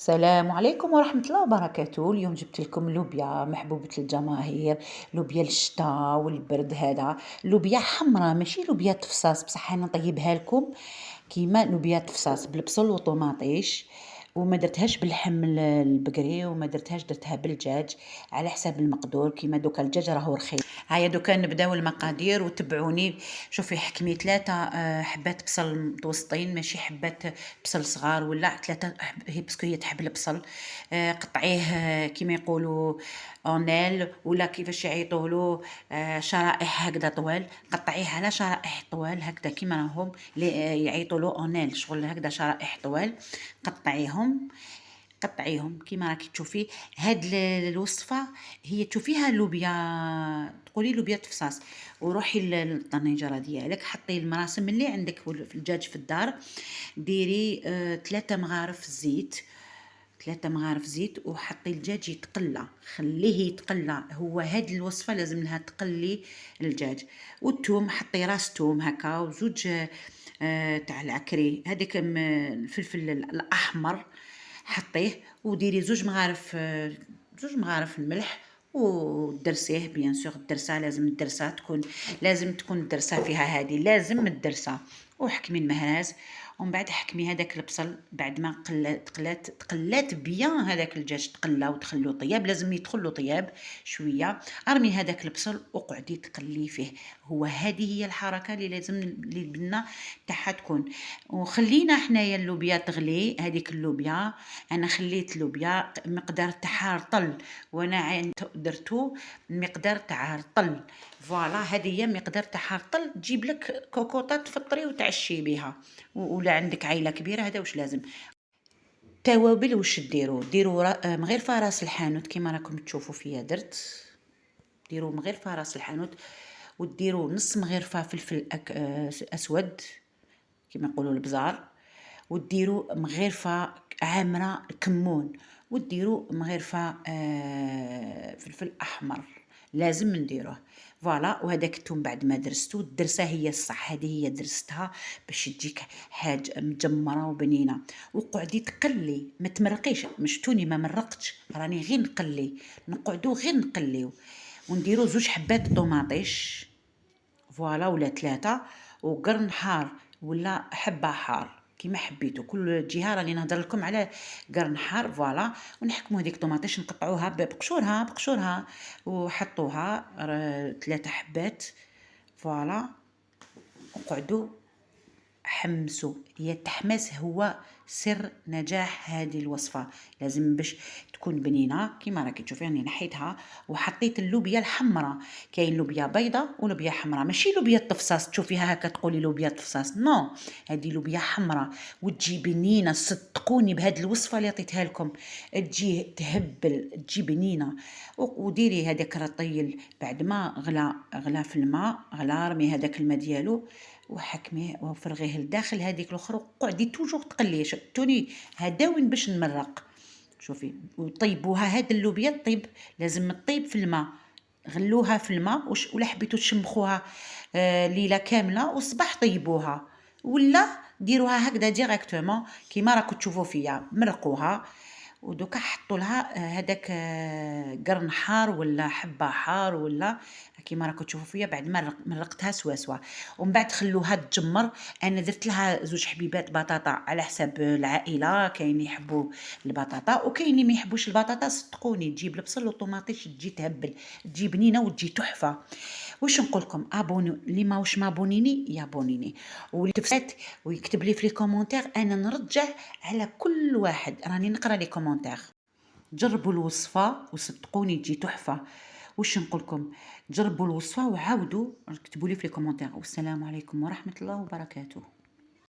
السلام عليكم ورحمة الله وبركاته. اليوم جبت لكم لوبيا محبوبة الجماهير، لوبيا الشتاء والبرد هذا. لوبيا حمراء ماشي لوبيا تفصاص، بصح انا نطيبها لكم كيما لوبيا تفصاص بالبصل وطوماطيش، وما درتهاش باللحم البقري، وما درتها بالدجاج على حساب المقدور. كيما دوكا الدجاج راهو رخيص. هيا دوكا نبداو المقادير وتبعوني. شوفي حكمي 3 حبات بصل متوسطين، ماشي حبات بصل صغار ولا 3 هي باسكو هي تحب البصل. قطعيه كيما يقولوا اونيل ولا كيفاش يعيطولو، شرائح هكذا طوال. قطعيه على شرائح طوال هكذا كيما راهم يعيطولو اونيل، شغل هكذا شرائح طوال. قطعيهم كيما راكي تشوفي. هاد الوصفه هي تشوفيها لوبيا، تقولي لوبيا تفصاص، وروحي للطنجره ديالك، حطي المراسم اللي عندك في الدجاج في الدار. ديري 3 مغارف زيت، 3 مغارف زيت، وحطي الدجاج يتقلى، خليه يتقلى. هو هاد الوصفه لازم لها تقلي الدجاج. والثوم حطي راس ثوم هكا، وزوج تاع العكري هذاك الفلفل الاحمر حطيه، وديري زوج مغارف الملح، ودرسيه بيان سور. الدرسه لازم الدرسه تكون، لازم تكون الدرسه فيها هذه، لازم الدرسه. وحكمي المهراز، ومن بعد حكمي هذاك البصل. بعد ما تقلات بيان هذاك الدجاج، تقلى ودخلو طياب، لازم يدخلو طياب شويه. ارمي هذاك البصل وقعدي تقلي فيه. هو هذه هي الحركه اللي لازم اللي بنا تاعها تكون. وخلينا حنايا اللوبيا تغلي. هذيك اللوبيا انا خليت لوبيا مقدار تاعها رطل، وانا درتو مقدار تاع رطل. فوالا هذه هي مقدار تاعها رطل. تجيب لك كوكوطه تفطري وتعشي بها، ولا عندك عائله كبيره هذا واش لازم. توابل واش ديروا مغرفه راس الحانوت كيما راكم تشوفوا فيا درت. ديروا مغرفه راس الحانوت، وديروا نص مغرفه فلفل اسود كيما يقولوا البزار، وديروا مغرفه عامره كمون، وديروا مغرفه فلفل احمر، لازم نديروه. فوالا. وهذاك الثوم بعد ما درستو، الدرسه هي الصح، هذه هي درستها باش تجيك حاجه مجمره وبنينه. وقعدي تقلي، ما تمرقيش. مشتوني ما مرقتش، راني غير نقلي، نقعدو غير نقليو. ونديرو زوج حبات طوماطيش، فوالا، ولا 3، وقرن حار ولا حبه حار كيما حبيتو. كل جهه راني نهضر لكم على قرن حار. فوالا. ونحكموا هذيك الطوماطيش، نقطعوها بقشورها وحطوها 3 حبات. فوالا. وقعدوا حمسوا. هي التحماس هو سر نجاح هذه الوصفه. لازم باش تكون بنينه كيما راكي تشوفي. راني نحيتها وحطيت اللوبيا الحمراء. كاين لوبيا بيضة ولوبيا حمراء، ماشي لوبيا التفصاص تشوفيها هكا تقولي لوبيا التفصاص، نو، هذه لوبيا حمراء وتجي بنينه. صدقوني بهذه الوصفه اللي عطيتها لكم تجي تهبل، تجي بنينه. وديري هذاك الرطيل بعد ما غلا في الماء، غلا رمي هذاك الماء ديالو وحكميه وفرغيه لداخل هذيك الاخر، وقعدي توجور تقليه. شفتوني هذا وين باش نمرق. شوفي، وطيبوها هاد اللوبيا طيب، لازم تطيب في الماء. غلوها في الماء ولا حبيتو تشمخوها ليله كامله وصباح طيبوها، ولا ديروها هكذا ديريكتومون كيما راكم تشوفوا فيا. مرقوها ودوكا حطوا لها هذاك قرن حار ولا حبه حار ولا كيما راكم تشوفوا فيا. بعد ما مرقتها سوا ومن بعد خلوها تجمر. انا درت لها زوج حبيبات بطاطا على حساب العائله، كاين يحبوا البطاطا وكاين اللي ما يحبوش البطاطا. صدقوني تجيب البصل والطوماطيش تجي تهبل، تجي بنينه وتجي تحفه. واش نقول لكم، ابوني اللي ماهوش مابونيني يابونيني، واللي تفات ويكتب لي في لي كومونتير انا نرجع على كل واحد، راني نقرا لي كومونتير. جربوا الوصفه وصدقوني تجي تحفه. واش نقول لكم، جربوا الوصفه وعاودوا اكتبوا لي في لي كومونتير. والسلام عليكم ورحمه الله وبركاته.